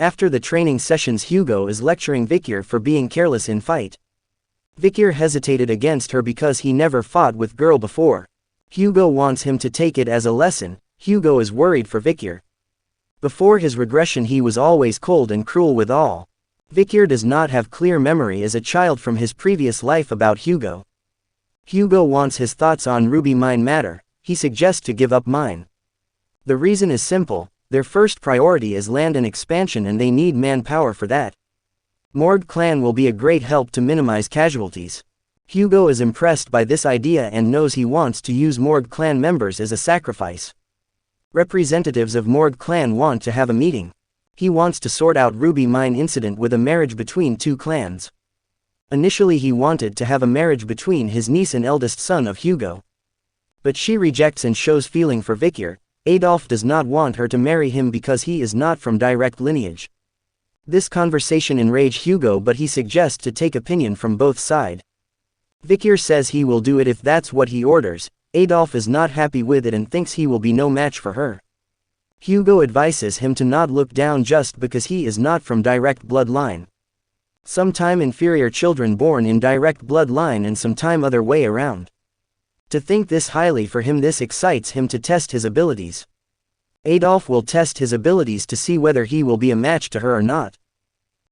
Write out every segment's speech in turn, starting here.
After the training sessions, Hugo is lecturing Vikir for being careless in fight. Vikir hesitated against her because he never fought with girl before. Hugo wants him to take it as a lesson. Hugo is worried for Vikir. Before his regression he was always cold and cruel with all. Vikir does not have clear memory as a child from his previous life about Hugo. Hugo wants his thoughts on Ruby Mine matter. He suggests to give up mine. The reason is simple. Their first priority is land and expansion and they need manpower for that. Morgue clan will be a great help to minimize casualties. Hugo is impressed by this idea and knows he wants to use Morgue clan members as a sacrifice. Representatives of Morgue clan want to have a meeting. He wants to sort out Ruby Mine incident with a marriage between two clans. Initially he wanted to have a marriage between his niece and eldest son of Hugo. But she rejects and shows feeling for Vikir. Adolf does not want her to marry him because he is not from direct lineage. This conversation enraged Hugo, but he suggests to take opinion from both sides. Vikir says he will do it if that's what he orders. Adolf is not happy with it and thinks he will be no match for her. Hugo advises him to not look down just because he is not from direct bloodline. Sometime inferior children born in direct bloodline and sometime other way around. To think this highly for him, this excites him to test his abilities. Adolf will test his abilities to see whether he will be a match to her or not.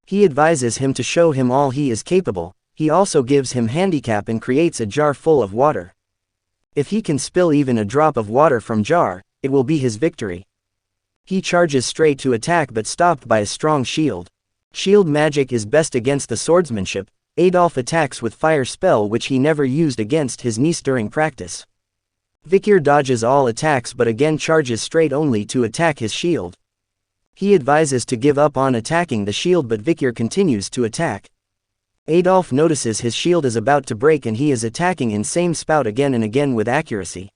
He advises him to show him all he is capable. He also gives him handicap and creates a jar full of water. If he can spill even a drop of water from jar, it will be his victory. He charges straight to attack but stopped by a strong shield. Shield magic is best against the swordsmanship. Adolf attacks with fire spell which he never used against his niece during practice. Vikir dodges all attacks but again charges straight only to attack his shield. He advises to give up on attacking the shield but Vikir continues to attack. Adolf notices his shield is about to break and he is attacking in same spout again and again with accuracy.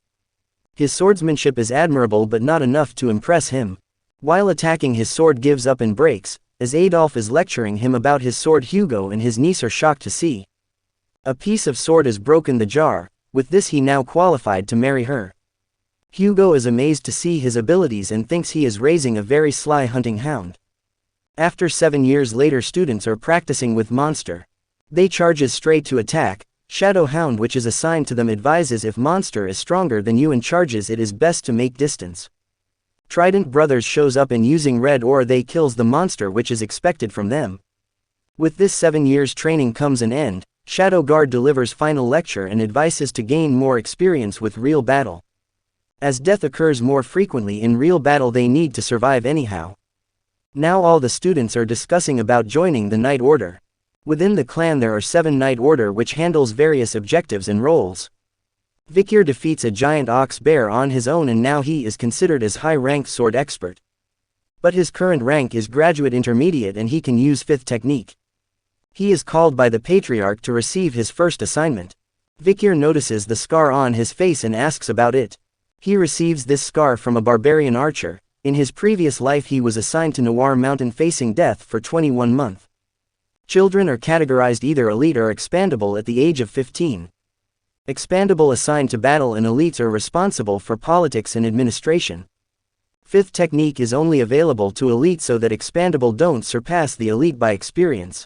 His swordsmanship is admirable but not enough to impress him. While attacking his sword gives up and breaks. As Adolf is lecturing him about his sword, Hugo and his niece are shocked to see a piece of sword is broken the jar. With this he now qualified to marry her. Hugo is amazed to see his abilities and thinks he is raising a very sly hunting hound. After 7 years later, students are practicing with monster. They charges straight to attack. Shadow Hound, which is assigned to them, advises if monster is stronger than you and charges it is best to make distance. Trident Brothers shows up and using red ore they kills the monster which is expected from them. With this 7 years training comes an end. Shadow Guard delivers final lecture and advises to gain more experience with real battle. As death occurs more frequently in real battle they need to survive anyhow. Now all the students are discussing about joining the Night Order. Within the clan there are 7 Night Order which handles various objectives and roles. Vikir defeats a giant ox bear on his own and now he is considered as high-ranked sword expert. But his current rank is graduate intermediate and he can use 5th technique. He is called by the Patriarch to receive his first assignment. Vikir notices the scar on his face and asks about it. He receives this scar from a barbarian archer. In his previous life he was assigned to Noir Mountain facing death for 21 months. Children are categorized either elite or expandable at the age of 15. Expandable assigned to battle and elites are responsible for politics and administration. 5th technique is only available to elite so that expandable don't surpass the elite by experience.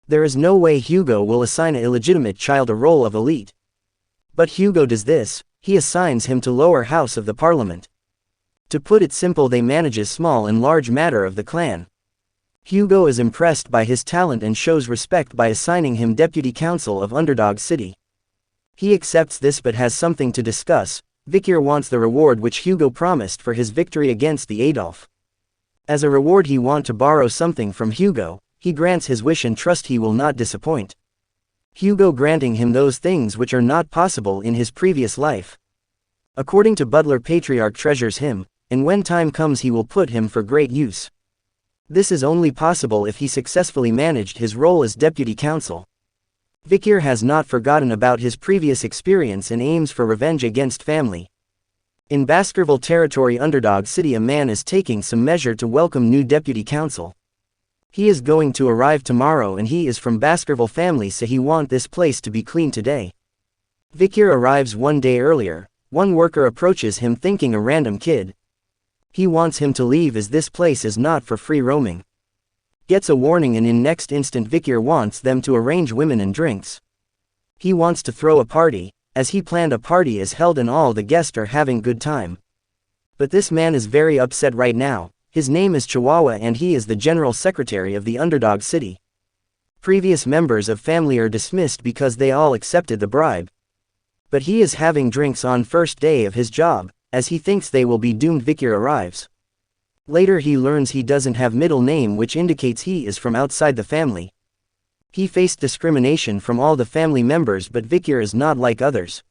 There is no way Hugo will assign an illegitimate child a role of elite. But Hugo does this. He assigns him to lower house of the parliament. To put it simple, they manages small and large matter of the clan. Hugo is impressed by his talent and shows respect by assigning him deputy council of Underdog City. He accepts this but has something to discuss. Vikir wants the reward which Hugo promised for his victory against the Adolf. As a reward he wants to borrow something from Hugo. He grants his wish and trust he will not disappoint. Hugo granting him those things which are not possible in his previous life. According to Butler, Patriarch treasures him, and when time comes he will put him for great use. This is only possible if he successfully managed his role as deputy council. Vikir has not forgotten about his previous experience and aims for revenge against family. In Baskerville territory, Underdog City, a man is taking some measure to welcome new deputy council. He is going to arrive tomorrow and he is from Baskerville family, so he want this place to be clean today. Vikir arrives one day earlier. One worker approaches him thinking a random kid. He wants him to leave as this place is not for free roaming. Gets a warning and in next instant Vikir wants them to arrange women and drinks. He wants to throw a party, as he planned a party is held and all the guests are having good time. But this man is very upset right now. His name is Chihuahua and he is the general secretary of the Underdog city. Previous members of family are dismissed because they all accepted the bribe. But he is having drinks on first day of his job, as he thinks they will be doomed. Vikir arrives. Later he learns he doesn't have middle name, which indicates he is from outside the family. He faced discrimination from all the family members, but Vikir is not like others.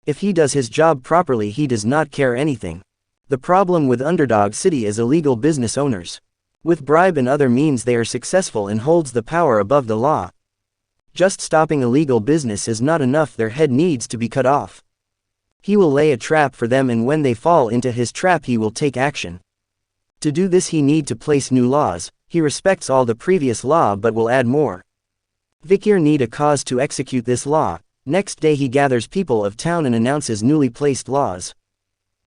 If he does his job properly he does not care anything. The problem with Underdog City is illegal business owners. With bribe and other means they are successful and holds the power above the law. Just stopping illegal business is not enough, their head needs to be cut off. He will lay a trap for them and when they fall into his trap he will take action. To do this he need to place new laws. He respects all the previous law but will add more. Vikir need a cause to execute this law. Next day he gathers people of town and announces newly placed laws.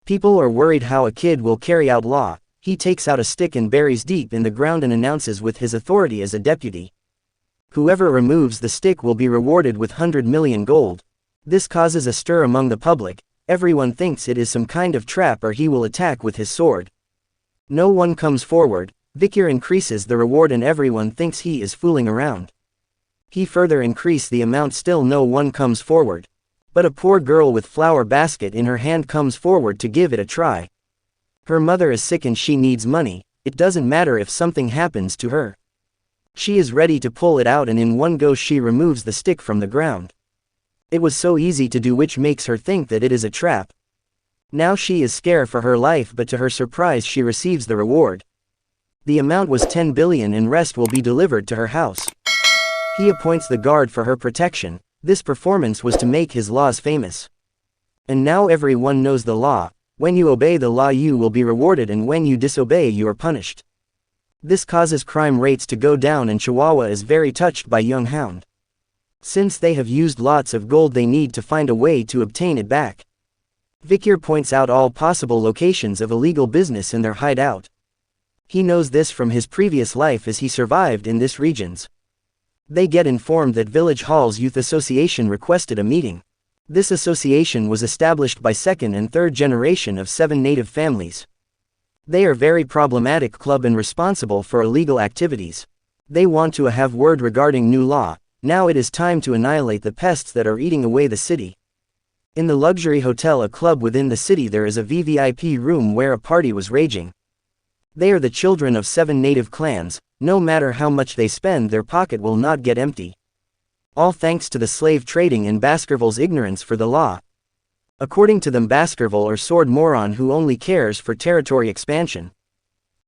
People are worried how a kid will carry out law. He takes out a stick and buries deep in the ground and announces with his authority as a deputy. Whoever removes the stick will be rewarded with 100 million gold. This causes a stir among the public. Everyone thinks it is some kind of trap or he will attack with his sword. No one comes forward. Vikir increases the reward and everyone thinks he is fooling around. He further increase the amount, still no one comes forward. But a poor girl with flower basket in her hand comes forward to give it a try. Her mother is sick and she needs money. It doesn't matter if something happens to her. She is ready to pull it out and in one go she removes the stick from the ground. It was so easy to do, which makes her think that it is a trap. Now she is scared for her life, but to her surprise she receives the reward. The amount was 10 billion and rest will be delivered to her house. He appoints the guard for her protection. This performance was to make his laws famous. And now everyone knows the law. When you obey the law you will be rewarded and when you disobey you are punished. This causes crime rates to go down and Chihuahua is very touched by young Hound. Since they have used lots of gold they need to find a way to obtain it back. Vikir points out all possible locations of illegal business in their hideout. He knows this from his previous life as he survived in this regions. They get informed that Village Hall's Youth Association requested a meeting. This association was established by second and third generation of 7 native families. They are very problematic club and responsible for illegal activities. They want to have word regarding new law. Now it is time to annihilate the pests that are eating away the city. In the luxury hotel, a club within the city, there is a VVIP room where a party was raging. They are the children of 7 native clans. No matter how much they spend their pocket will not get empty. All thanks to the slave trading and Baskerville's ignorance for the law. According to them Baskerville are sword moron who only cares for territory expansion.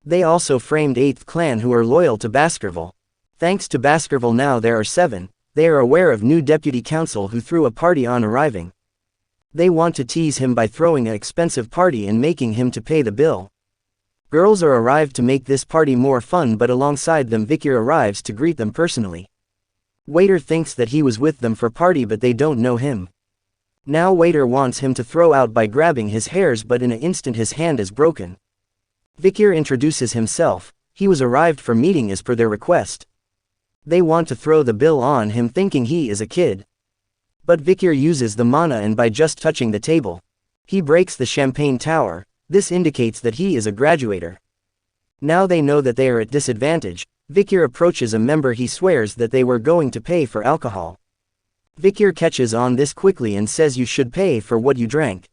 They also framed 8th clan who are loyal to Baskerville. Thanks to Baskerville now there are 7. They are aware of new deputy council who threw a party on arriving. They want to tease him by throwing an expensive party and making him to pay the bill. Girls are arrived to make this party more fun, but alongside them Vikir arrives to greet them personally. Waiter thinks that he was with them for party but they don't know him. Now waiter wants him to throw out by grabbing his hairs, but in an instant his hand is broken. Vikir introduces himself. He was arrived for meeting as per their request. They want to throw the bill on him thinking he is a kid. But Vikir uses the mana and by just touching the table, he breaks the champagne tower. This indicates that he is a graduator. Now they know that they are at disadvantage. Vikir approaches a member. He swears that they were going to pay for alcohol. Vikir catches on this quickly and says you should pay for what you drank.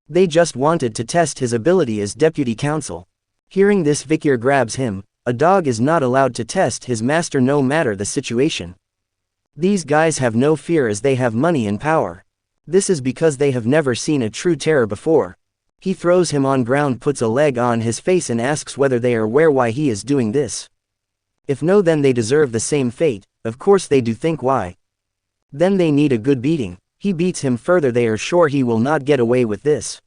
They just wanted to test his ability as deputy council. Hearing this Vikir grabs him. A dog is not allowed to test his master no matter the situation. These guys have no fear as they have money and power. This is because they have never seen a true terror before. He throws him on ground, puts a leg on his face and asks whether they are aware why he is doing this. If no, then they deserve the same fate. Of course they do think why. Then they need a good beating. He beats him further. They are sure he will not get away with this.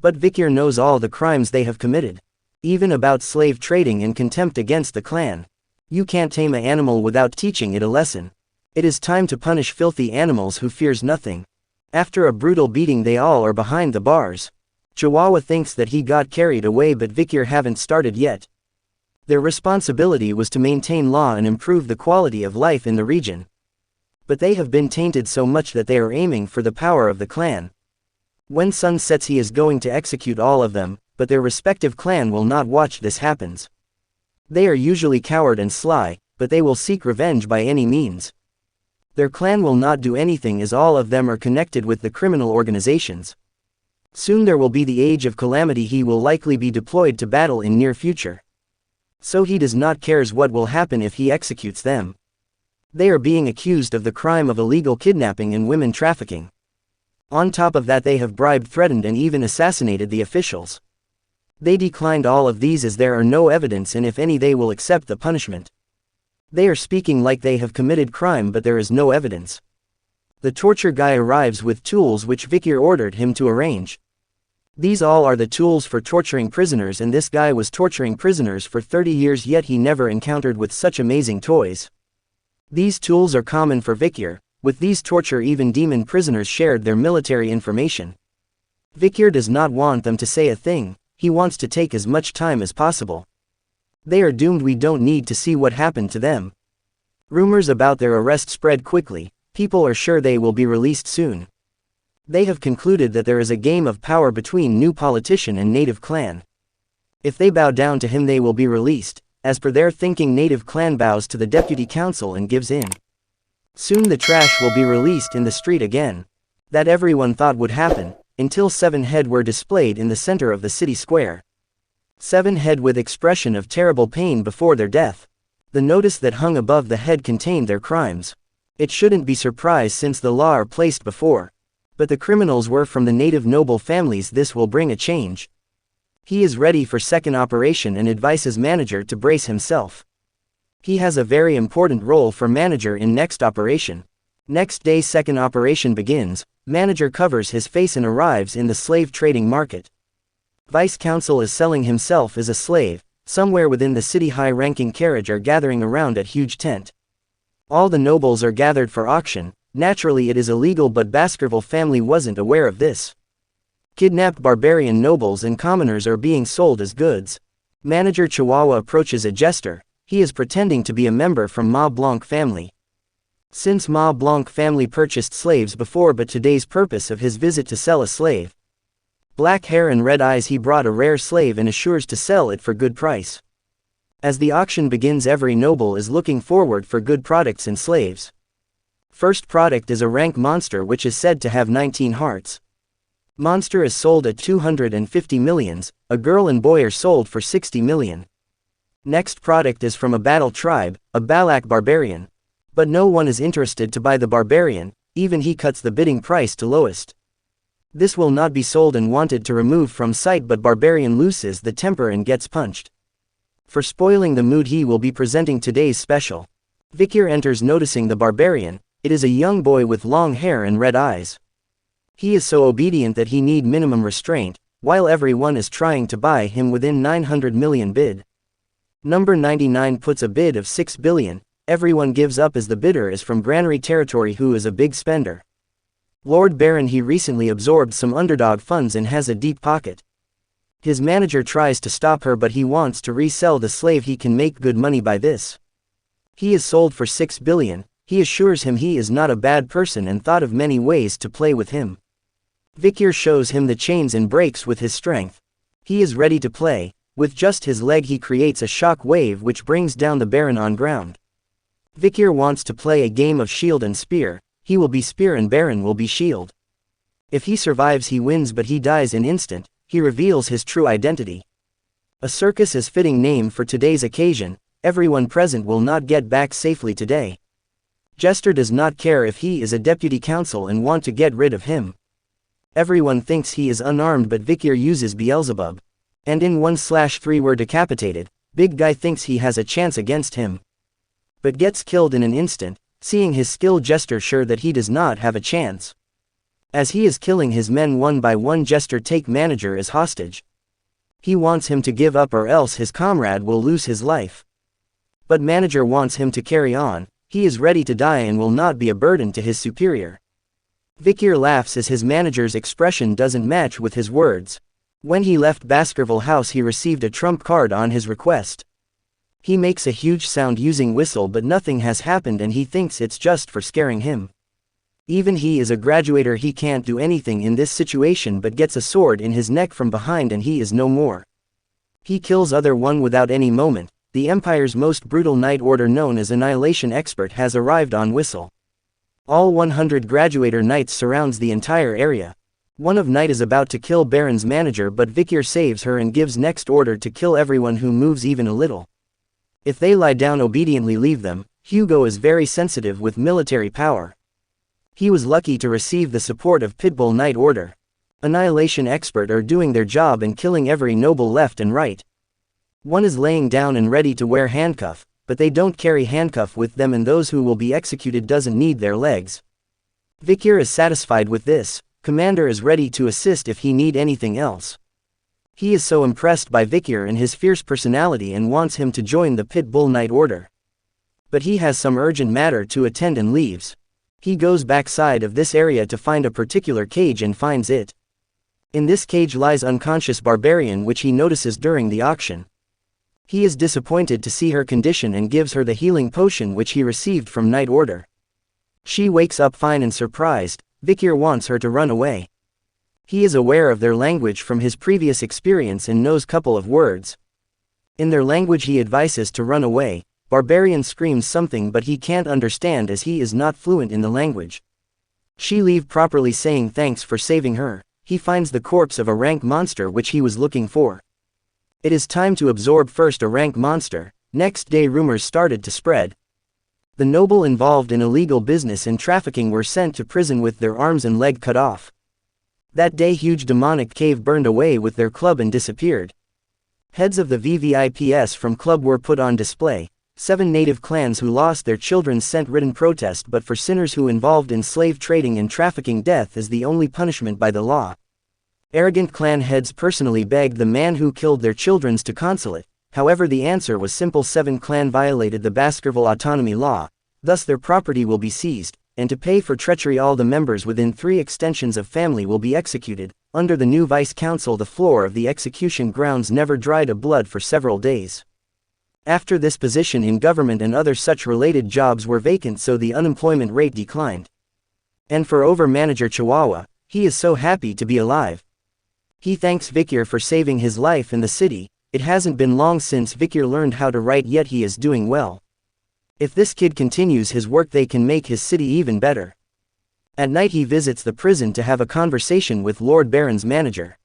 But Vikir knows all the crimes they have committed. Even about slave trading and contempt against the clan. You can't tame an animal without teaching it a lesson. It is time to punish filthy animals who fears nothing. After a brutal beating they all are behind the bars. Chihuahua thinks that he got carried away but Vikir haven't started yet. Their responsibility was to maintain law and improve the quality of life in the region. But they have been tainted so much that they are aiming for the power of the clan. When sun sets he is going to execute all of them, but their respective clan will not watch this happens. They are usually coward and sly, but they will seek revenge by any means. Their clan will not do anything as all of them are connected with the criminal organizations. Soon there will be the age of calamity. He will likely be deployed to battle in near future. So he does not cares what will happen if he executes them. They are being accused of the crime of illegal kidnapping and women trafficking. On top of that they have bribed, threatened and even assassinated the officials. They declined all of these as there are no evidence, and if any they will accept the punishment. They are speaking like they have committed crime but there is no evidence. The torture guy arrives with tools which Vikir ordered him to arrange. These all are the tools for torturing prisoners, and this guy was torturing prisoners for 30 years yet he never encountered with such amazing toys. These tools are common for Vikir. With these torture even demon prisoners shared their military information. Vikir does not want them to say a thing, he wants to take as much time as possible. They are doomed, we don't need to see what happened to them. Rumors about their arrest spread quickly, people are sure they will be released soon. They have concluded that there is a game of power between new politician and native clan. If they bow down to him they will be released. As per their thinking, native clan bows to the deputy council and gives in. Soon the trash will be released in the street again. That everyone thought would happen, until 7 head were displayed in the center of the city square. 7 head with expression of terrible pain before their death. The notice that hung above the head contained their crimes. It shouldn't be surprised since the law are placed before. But the criminals were from the native noble families. This will bring a change. He is ready for second operation and advises manager to brace himself. He has a very important role for manager in next operation. Next day second operation begins, manager covers his face and arrives in the slave trading market. Vice counsel is selling himself as a slave. Somewhere within the city high-ranking carriage are gathering around at huge tent. All the nobles are gathered for auction. Naturally it is illegal but Baskerville family wasn't aware of this. Kidnapped barbarian nobles and commoners are being sold as goods. Manager Chihuahua approaches a jester. He is pretending to be a member from Ma Blanc family. Since Ma Blanc family purchased slaves before, but today's purpose of his visit to sell a slave. Black hair and red eyes, he brought a rare slave and assures to sell it for good price. As the auction begins every noble is looking forward for good products and slaves. First product is a rank monster which is said to have 19 hearts. Monster is sold at 250 millions, a girl and boy are sold for 60 million. Next product is from a battle tribe, a Balak barbarian. But no one is interested to buy the barbarian, even he cuts the bidding price to lowest. This will not be sold and wanted to remove from sight, but barbarian loses the temper and gets punched. For spoiling the mood he will be presenting today's special. Vikir enters noticing the barbarian. It is a young boy with long hair and red eyes. He is so obedient that he need minimum restraint, while everyone is trying to buy him within 900 million bid. Number 99 puts a bid of 6 billion, everyone gives up as the bidder is from Granary territory who is a big spender. Lord Baron, he recently absorbed some Underdog funds and has a deep pocket. His manager tries to stop her but he wants to resell the slave, he can make good money by this. He is sold for 6 billion, he assures him he is not a bad person and thought of many ways to play with him. Vikir shows him the chains and breaks with his strength. He is ready to play. With just his leg he creates a shock wave which brings down the Baron on ground. Vikir wants to play a game of shield and spear. He will be spear and Baron will be shield. If he survives he wins, but he dies in instant. He reveals his true identity. A circus is fitting name for today's occasion. Everyone present will not get back safely today. Jester does not care if he is a deputy council and want to get rid of him. Everyone thinks he is unarmed but Vikir uses Beelzebub. And in 1/3 were decapitated. Big guy thinks he has a chance against him. But gets killed in an instant, seeing his skill Jester sure that he does not have a chance. As he is killing his men one by one, Jester take manager as hostage. He wants him to give up or else his comrade will lose his life. But manager wants him to carry on, he is ready to die and will not be a burden to his superior. Vikir laughs as his manager's expression doesn't match with his words. When he left Baskerville house he received a trump card on his request. He makes a huge sound using whistle, but nothing has happened and he thinks it's just for scaring him. Even he is a graduator, he can't do anything in this situation but gets a sword in his neck from behind and he is no more. He kills other one without any moment. The Empire's most brutal night order known as Annihilation expert has arrived on whistle. All 100 graduator knights surrounds the entire area. One of Knight is about to kill Baron's manager, but Vikir saves her and gives next order to kill everyone who moves even a little. If they lie down, obediently leave them. Hugo is very sensitive with military power. He was lucky to receive the support of Pitbull Knight Order. Annihilation expert are doing their job and killing every noble left and right. One is laying down and ready to wear handcuff, but they don't carry handcuff with them and those who will be executed doesn't need their legs. Vikir is satisfied with this. Commander is ready to assist if he need anything else. He is so impressed by Vikir and his fierce personality and wants him to join the Pitbull Knight Order. But he has some urgent matter to attend and leaves. He goes backside of this area to find a particular cage and finds it. In this cage lies unconscious barbarian which he notices during the auction. He is disappointed to see her condition and gives her the healing potion which he received from Knight Order. She wakes up fine and surprised. Vikir wants her to run away. He is aware of their language from his previous experience and knows couple of words. In their language he advises to run away. Barbarian screams something but he can't understand as he is not fluent in the language. She leave properly saying thanks for saving her. He finds the corpse of a rank monster which he was looking for. It is time to absorb first a rank monster. Next day rumors started to spread. The noble involved in illegal business and trafficking were sent to prison with their arms and leg cut off. That day huge demonic cave burned away with their club and disappeared. Heads of the VVIPs from club were put on display. 7 native clans who lost their children sent written protest, but for sinners who involved in slave trading and trafficking, death is the only punishment by the law. Arrogant clan heads personally begged the man who killed their children to consolate. However, the answer was simple: 7 clan violated the Baskerville autonomy law, thus their property will be seized, and to pay for treachery all the members within 3 extensions of family will be executed. Under the new vice council the floor of the execution grounds never dried of blood for several days. After this, position in government and other such related jobs were vacant, so the unemployment rate declined. And for over manager Chihuahua, he is so happy to be alive. He thanks Vikir for saving his life in the city. It hasn't been long since Vikir learned how to write, yet he is doing well. If this kid continues his work they can make his city even better. At night he visits the prison to have a conversation with Lord Baron's manager.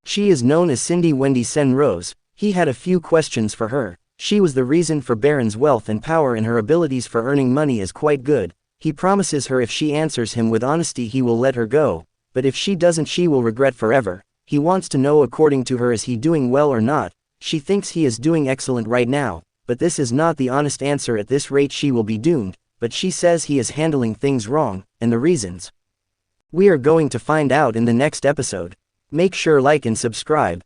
She is known as Cindy Wendy Sen Rose. He had a few questions for her. She was the reason for Baron's wealth and power, and her abilities for earning money is quite good. He promises her if she answers him with honesty he will let her go, but if she doesn't she will regret forever. He wants to know according to her, is he doing well or not? She thinks he is doing excellent right now, but this is not the honest answer. At this rate she will be doomed, but she says he is handling things wrong, and the reasons we are going to find out in the next episode. Make sure like and subscribe.